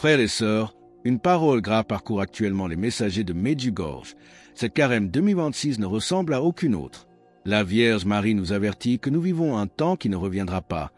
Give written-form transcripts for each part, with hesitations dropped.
Frères et sœurs, une parole grave parcourt actuellement les messagers de Medjugorje. Cette carême 2026 ne ressemble à aucune autre. La Vierge Marie nous avertit que nous vivons un temps qui ne reviendra pas,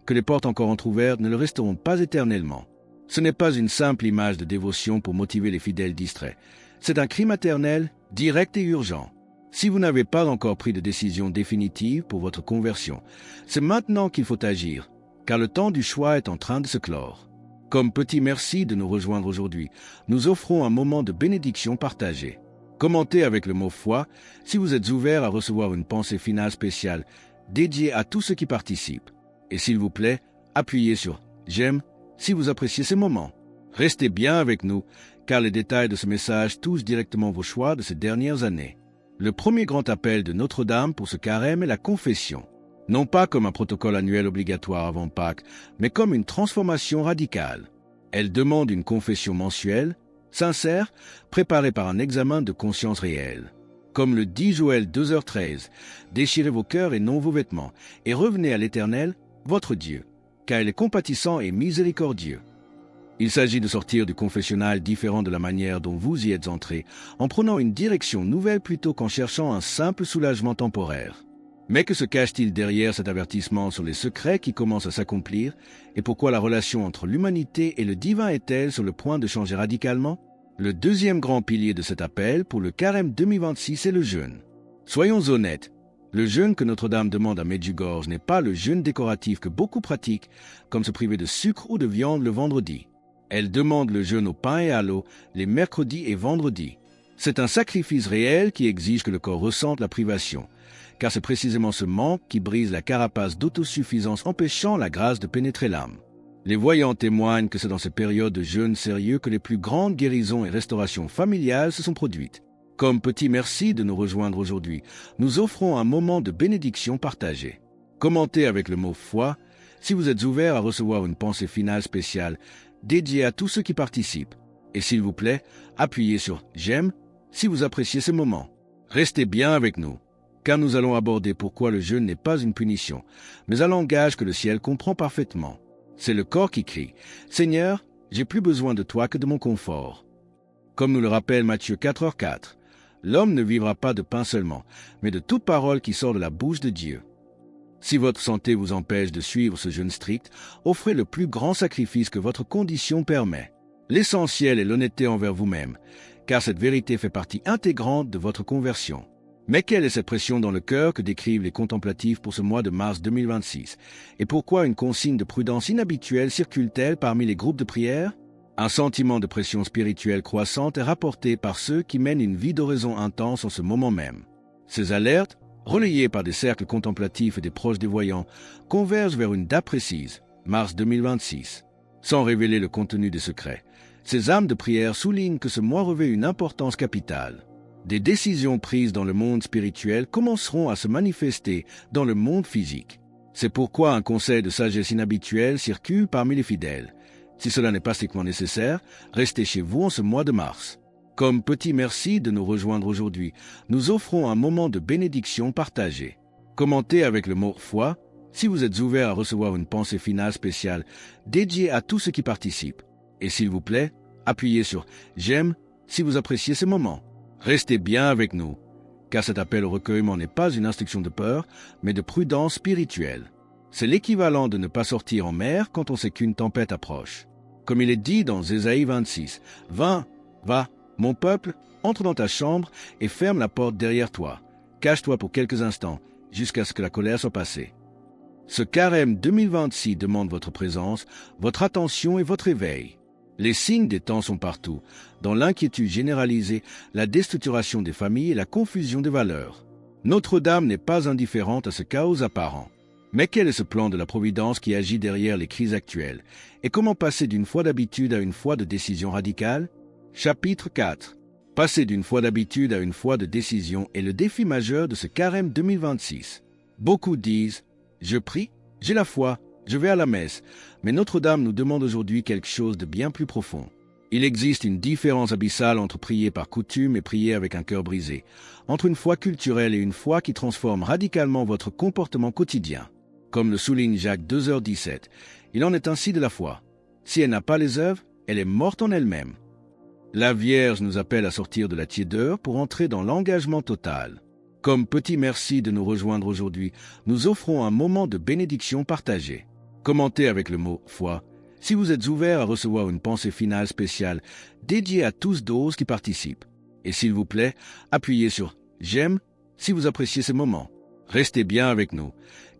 que les portes encore entr'ouvertes ne le resteront pas éternellement. Ce n'est pas une simple image de dévotion pour motiver les fidèles distraits. C'est un cri maternel, direct et urgent. Si vous n'avez pas encore pris de décision définitive pour votre conversion, c'est maintenant qu'il faut agir, car le temps du choix est en train de se clore. Comme petit merci de nous rejoindre aujourd'hui, nous offrons un moment de bénédiction partagée. Commentez avec le mot foi si vous êtes ouvert à recevoir une pensée finale spéciale dédiée à tous ceux qui participent. Et s'il vous plaît, appuyez sur « J'aime » si vous appréciez ces moments. Restez bien avec nous, car les détails de ce message touchent directement vos choix de ces dernières années. Le premier grand appel de Notre-Dame pour ce carême est la confession. Non pas comme un protocole annuel obligatoire avant Pâques, mais comme une transformation radicale. Elle demande une confession mensuelle, sincère, préparée par un examen de conscience réel. Comme le dit Joël 2h13, déchirez vos cœurs et non vos vêtements, et revenez à l'Éternel, votre Dieu, car il est compatissant et miséricordieux. Il s'agit de sortir du confessionnal différent de la manière dont vous y êtes entré, en prenant une direction nouvelle plutôt qu'en cherchant un simple soulagement temporaire. Mais que se cache-t-il derrière cet avertissement sur les secrets qui commencent à s'accomplir, et pourquoi la relation entre l'humanité et le divin est-elle sur le point de changer radicalement? Le deuxième grand pilier de cet appel pour le carême 2026 est le jeûne. Soyons honnêtes, le jeûne que Notre-Dame demande à Medjugorje n'est pas le jeûne décoratif que beaucoup pratiquent, comme se priver de sucre ou de viande le vendredi. Elle demande le jeûne au pain et à l'eau les mercredis et vendredis. C'est un sacrifice réel qui exige que le corps ressente la privation, car c'est précisément ce manque qui brise la carapace d'autosuffisance empêchant la grâce de pénétrer l'âme. Les voyants témoignent que c'est dans ces périodes de jeûne sérieux que les plus grandes guérisons et restaurations familiales se sont produites. Comme petit merci de nous rejoindre aujourd'hui, nous offrons un moment de bénédiction partagée. Commentez avec le mot foi si vous êtes ouvert à recevoir une pensée finale spéciale dédiée à tous ceux qui participent. Et s'il vous plaît, appuyez sur « J'aime » si vous appréciez ces moments. Restez bien avec nous, car nous allons aborder pourquoi le jeûne n'est pas une punition, mais un langage que le ciel comprend parfaitement. C'est le corps qui crie « Seigneur, j'ai plus besoin de toi que de mon confort ». Comme nous le rappelle Matthieu 4h4, l'homme ne vivra pas de pain seulement, mais de toute parole qui sort de la bouche de Dieu. Si votre santé vous empêche de suivre ce jeûne strict, offrez le plus grand sacrifice que votre condition permet. L'essentiel est l'honnêteté envers vous-même, car cette vérité fait partie intégrante de votre conversion. Mais quelle est cette pression dans le cœur que décrivent les contemplatifs pour ce mois de mars 2026? Et pourquoi une consigne de prudence inhabituelle circule-t-elle parmi les groupes de prière? Un sentiment de pression spirituelle croissante est rapporté par ceux qui mènent une vie d'oraison intense en ce moment même. Ces alertes, relayées par des cercles contemplatifs et des proches des voyants, convergent vers une date précise, mars 2026. Sans révéler le contenu des secrets, ces âmes de prière soulignent que ce mois revêt une importance capitale. Des décisions prises dans le monde spirituel commenceront à se manifester dans le monde physique. C'est pourquoi un conseil de sagesse inhabituel circule parmi les fidèles. Si cela n'est pas strictement nécessaire, restez chez vous en ce mois de mars. Comme petit merci de nous rejoindre aujourd'hui, nous offrons un moment de bénédiction partagée. Commentez avec le mot « foi » si vous êtes ouvert à recevoir une pensée finale spéciale dédiée à tous ceux qui participent. Et s'il vous plaît, appuyez sur « J'aime » si vous appréciez ces moments. Restez bien avec nous, car cet appel au recueillement n'est pas une instruction de peur, mais de prudence spirituelle. C'est l'équivalent de ne pas sortir en mer quand on sait qu'une tempête approche. Comme il est dit dans Ésaïe 26, « Va, mon peuple, entre dans ta chambre et ferme la porte derrière toi. Cache-toi pour quelques instants, jusqu'à ce que la colère soit passée. » Ce carême 2026 demande votre présence, votre attention et votre éveil. Les signes des temps sont partout, dans l'inquiétude généralisée, la déstructuration des familles et la confusion des valeurs. Notre-Dame n'est pas indifférente à ce chaos apparent. Mais quel est ce plan de la Providence qui agit derrière les crises actuelles? Et comment passer d'une foi d'habitude à une foi de décision radicale? Chapitre 4. Passer d'une foi d'habitude à une foi de décision est le défi majeur de ce carême 2026. Beaucoup disent « Je prie, j'ai la foi, je vais à la messe », mais Notre-Dame nous demande aujourd'hui quelque chose de bien plus profond. Il existe une différence abyssale entre prier par coutume et prier avec un cœur brisé, entre une foi culturelle et une foi qui transforme radicalement votre comportement quotidien. Comme le souligne Jacques 2h17, il en est ainsi de la foi. Si elle n'a pas les œuvres, elle est morte en elle-même. La Vierge nous appelle à sortir de la tiédeur pour entrer dans l'engagement total. Comme petit merci de nous rejoindre aujourd'hui, nous offrons un moment de bénédiction partagée. Commentez avec le mot « foi ». Si vous êtes ouvert à recevoir une pensée finale spéciale dédiée à tous doses qui participent. Et s'il vous plaît, appuyez sur « j'aime » si vous appréciez ce moment. Restez bien avec nous,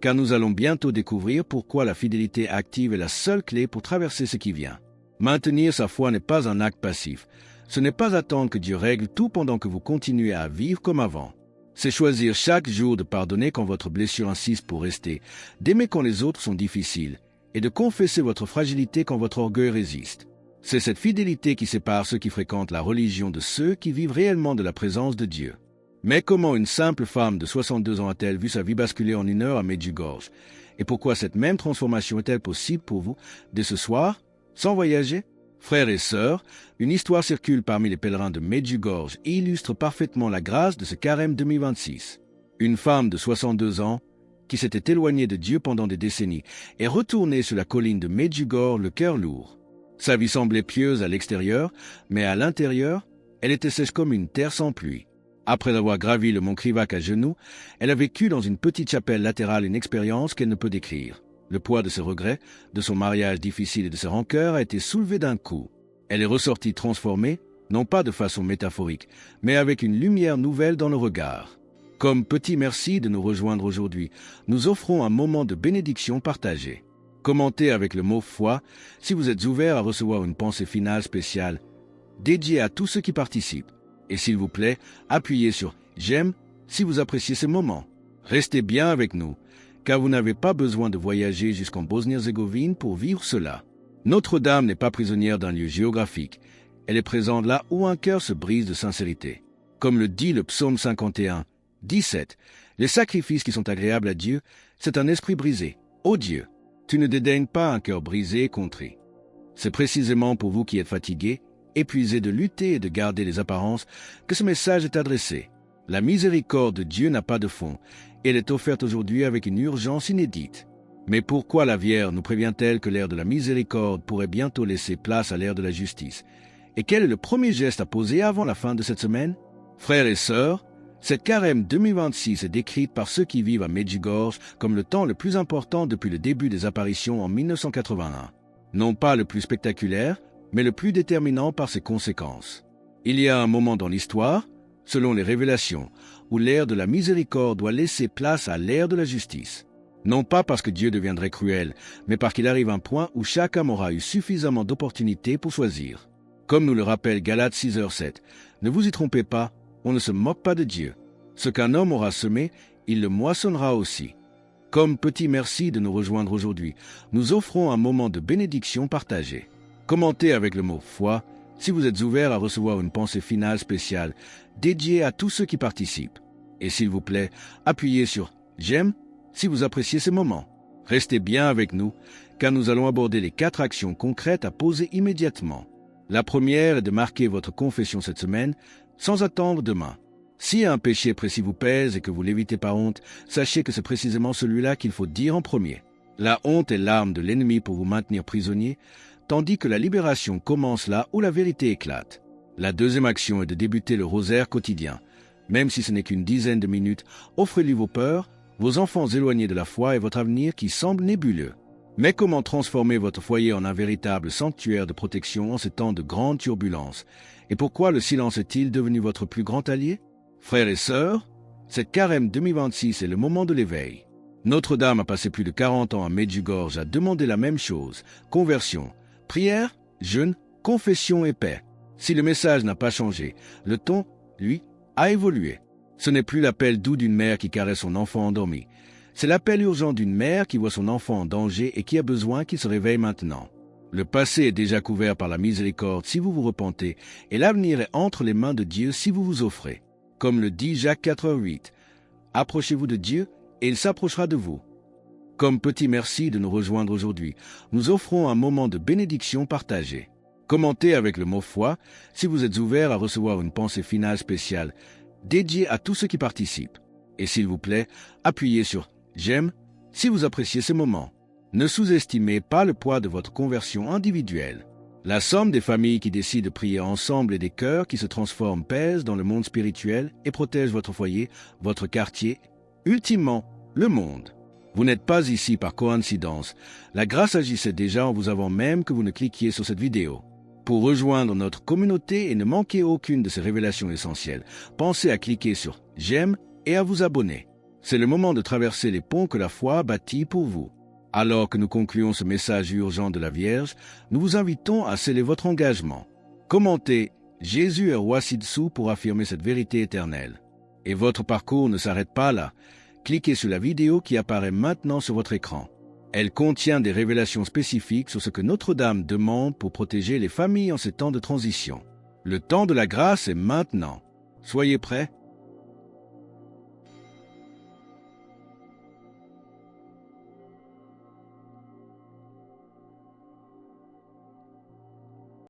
car nous allons bientôt découvrir pourquoi la fidélité active est la seule clé pour traverser ce qui vient. Maintenir sa foi n'est pas un acte passif. Ce n'est pas attendre que Dieu règle tout pendant que vous continuez à vivre comme avant. C'est choisir chaque jour de pardonner quand votre blessure insiste pour rester, d'aimer quand les autres sont difficiles, et de confesser votre fragilité quand votre orgueil résiste. C'est cette fidélité qui sépare ceux qui fréquentent la religion de ceux qui vivent réellement de la présence de Dieu. Mais comment une simple femme de 62 ans a-t-elle vu sa vie basculer en 1 heure à Medjugorje? Et pourquoi cette même transformation est-elle possible pour vous dès ce soir, sans voyager? Frères et sœurs, une histoire circule parmi les pèlerins de Medjugorje et illustre parfaitement la grâce de ce carême 2026. Une femme de 62 ans, qui s'était éloignée de Dieu pendant des décennies, est retournée sur la colline de Medjugorje le cœur lourd. Sa vie semblait pieuse à l'extérieur, mais à l'intérieur, elle était sèche comme une terre sans pluie. Après avoir gravi le mont Krivac à genoux, elle a vécu dans une petite chapelle latérale une expérience qu'elle ne peut décrire. Le poids de ses regrets, de son mariage difficile et de ses rancœurs a été soulevé d'un coup. Elle est ressortie transformée, non pas de façon métaphorique, mais avec une lumière nouvelle dans le regard. Comme petit merci de nous rejoindre aujourd'hui, nous offrons un moment de bénédiction partagée. Commentez avec le mot « foi » si vous êtes ouvert à recevoir une pensée finale spéciale dédiée à tous ceux qui participent. Et s'il vous plaît, appuyez sur « j'aime » si vous appréciez ce moment. Restez bien avec nous, car vous n'avez pas besoin de voyager jusqu'en Bosnie-Herzégovine pour vivre cela. Notre-Dame n'est pas prisonnière d'un lieu géographique. Elle est présente là où un cœur se brise de sincérité. Comme le dit le psaume 51, 17, les sacrifices qui sont agréables à Dieu, c'est un esprit brisé. Ô Dieu, tu ne dédaignes pas un cœur brisé et contré. C'est précisément pour vous qui êtes fatigués, épuisés de lutter et de garder les apparences, que ce message est adressé. La miséricorde de Dieu n'a pas de fond, et elle est offerte aujourd'hui avec une urgence inédite. Mais pourquoi la Vierge nous prévient-elle que l'ère de la miséricorde pourrait bientôt laisser place à l'ère de la justice? Et quel est le premier geste à poser avant la fin de cette semaine? Frères et sœurs, cette carême 2026 est décrite par ceux qui vivent à Medjugorje comme le temps le plus important depuis le début des apparitions en 1981. Non pas le plus spectaculaire, mais le plus déterminant par ses conséquences. Il y a un moment dans l'histoire, selon les révélations, où l'ère de la miséricorde doit laisser place à l'ère de la justice. Non pas parce que Dieu deviendrait cruel, mais parce qu'il arrive un point où chaque homme aura eu suffisamment d'opportunités pour choisir. Comme nous le rappelle Galates 6h7, ne vous y trompez pas, on ne se moque pas de Dieu. Ce qu'un homme aura semé, il le moissonnera aussi. Comme petit merci de nous rejoindre aujourd'hui, nous offrons un moment de bénédiction partagée. Commentez avec le mot « foi » si vous êtes ouvert à recevoir une pensée finale spéciale dédiée à tous ceux qui participent. Et s'il vous plaît, appuyez sur « j'aime » si vous appréciez ce moment. Restez bien avec nous, car nous allons aborder les 4 actions concrètes à poser immédiatement. La première est de marquer votre confession cette semaine sans attendre demain. Si un péché précis vous pèse et que vous l'évitez par honte, sachez que c'est précisément celui-là qu'il faut dire en premier. La honte est l'arme de l'ennemi pour vous maintenir prisonnier, tandis que la libération commence là où la vérité éclate. La deuxième action est de débuter le rosaire quotidien. Même si ce n'est qu'une dizaine de minutes, offrez-lui vos peurs, vos enfants éloignés de la foi et votre avenir qui semble nébuleux. Mais comment transformer votre foyer en un véritable sanctuaire de protection en ces temps de grande turbulence? Et pourquoi le silence est-il devenu votre plus grand allié? Frères et sœurs, cette carême 2026 est le moment de l'éveil. Notre-Dame a passé plus de 40 ans à Medjugorje à demander la même chose, conversion, prière, jeûne, confession et paix. Si le message n'a pas changé, le ton, lui, a évolué. Ce n'est plus l'appel doux d'une mère qui caresse son enfant endormi. C'est l'appel urgent d'une mère qui voit son enfant en danger et qui a besoin qu'il se réveille maintenant. Le passé est déjà couvert par la miséricorde si vous vous repentez, et l'avenir est entre les mains de Dieu si vous vous offrez. Comme le dit Jacques 4h8, « Approchez-vous de Dieu, et il s'approchera de vous. » Comme petit merci de nous rejoindre aujourd'hui, nous offrons un moment de bénédiction partagée. Commentez avec le mot « foi » si vous êtes ouvert à recevoir une pensée finale spéciale dédiée à tous ceux qui participent. Et s'il vous plaît, appuyez sur « j'aime » si vous appréciez ce moment. Ne sous-estimez pas le poids de votre conversion individuelle. La somme des familles qui décident de prier ensemble et des cœurs qui se transforment pèse dans le monde spirituel et protège votre foyer, votre quartier, ultimement, le monde. Vous n'êtes pas ici par coïncidence. La grâce agissait déjà en vous avant même que vous ne cliquiez sur cette vidéo. Pour rejoindre notre communauté et ne manquer aucune de ces révélations essentielles, pensez à cliquer sur « J'aime » et à vous abonner. C'est le moment de traverser les ponts que la foi bâtit pour vous. Alors que nous concluons ce message urgent de la Vierge, nous vous invitons à sceller votre engagement. Commentez « Jésus est roi ci-dessous » pour affirmer cette vérité éternelle. Et votre parcours ne s'arrête pas là. Cliquez sur la vidéo qui apparaît maintenant sur votre écran. Elle contient des révélations spécifiques sur ce que Notre-Dame demande pour protéger les familles en ces temps de transition. Le temps de la grâce est maintenant. Soyez prêts.